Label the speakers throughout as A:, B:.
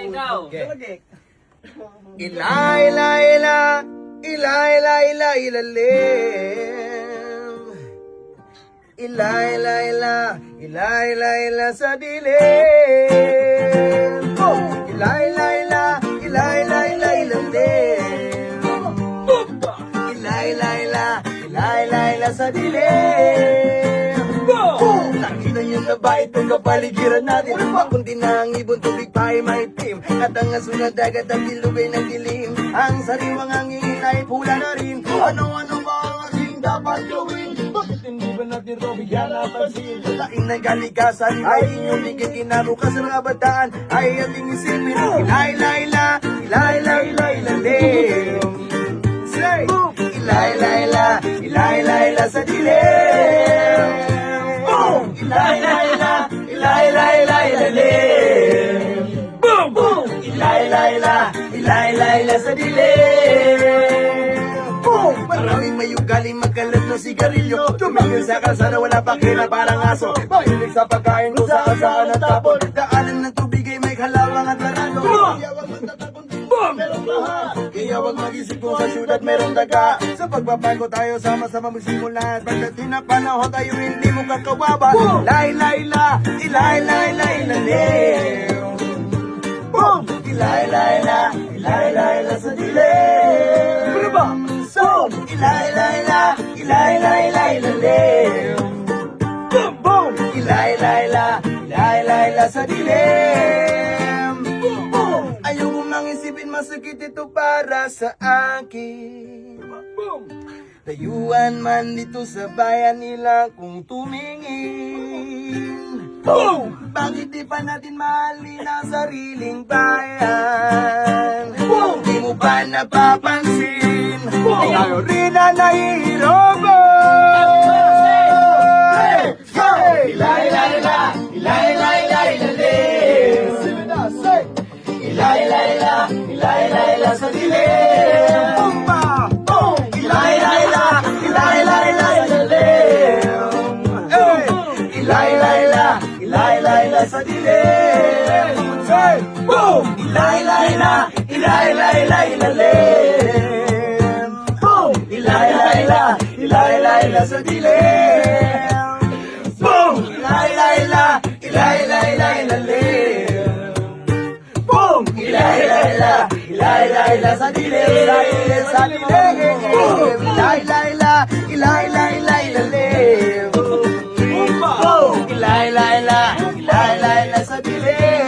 A: ikaw.
B: Okay.
C: Ila, ila, ila, ila, ila, ila, ilalim. Ila, ila, ila, ila, ila, ila sa dilim. Ila, ila, ila, ila, ila, ila, ilalim. Ila, ila, ila, ila, ila, ila sa dilim. Nakita niyo na ba itong kapaligiran natin? Kundi na ang ibon tubig pa ay maitim. At ang aso na dagat at ilugay ng dilim. Ang sariwang hangin ay pula na rin. Ano-ano ba ang ating dapat gawin? Bakit hindi ba natin ito bigyan napansin? Lain ng kalikasan ay inyong bigyan kinabukasan ng kabataan ay ating isipin. Ila, ila, ila, ila, ila, ila, ilalim. Say! Ila, ila, ila, ila, ila, ila sa dilim. Ila, ila, ila, ila, ila, ila, ilalim. Boom! Boom! Ila, ila, ila, ila, ila, ila sa dilim. Boom! Maraming may ugaling magkalat ng sigarilyo. Tumingin sa kalsada, wala pa kina parang aso. Mahilig sa pagkain kung saan at tapon. Daanan ng tubig ay may kalawang at larado. Kaya wag magtatapon din, merong baha. Kaya wag mag-isip kung sa syudad merong daga. Sa pagbabago tayo sama-sama magsimulan. Pagdating na panahon tayo hindi mo kakawaba. Ilay, ilay, ila, ilay, ilay, ilay, ilalim. Boom! Ilay, ilay, ila, ilay, ilay, ila sa dilim. Ano ba? So, ilay, ilay, ila, ilay, ilay, ilay, ilalim. Boom! Boom! Ilay, ilay, ila, ilay, ilay, ila sa dilim. Boom! Boom! Ayoko mang isipin masakit ito para sa akin. Boom! Layuan man dito sa bayan nila kung tumingin. Boom! Bakit di pa natin mahalin ang sariling bayan? Boom! Di mo ba napapansin? Boom! Tayo rin na nahihirapan. Ila, ila, ila, ila, ila, ila, ilalim. Ila, ila, ila, ila, ila, ila sa dilim. Ila, ila, ila, ila, ila, ila, ilalim. Ila, ila, ila, ila, ila, ila sa dilim. Boom! Ila, ila, ila, ila, ila, ila, ilalim. Boom! Ila, ila, ila, ila, ila, ila sa dilim. Boom! Ila, ila, ila, ila, ila, ila, ilalim. Boom! Ila, ila, ila, ila, ila, ila sa dilim. Sa dilim. Boom! Ila, ila, ila, ila, ila, ila, ilalim. Boom! Ila, ila, ila, ila, ila, ila sa dilim.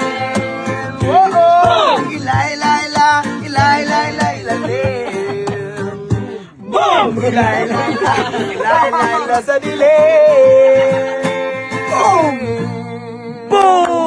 C: Oh! Ila, ila, ila, ila, ila, ila, ilalim. Boom! Ila, ila, ila, ila, ila, ila sa dilim. Boom! Boom!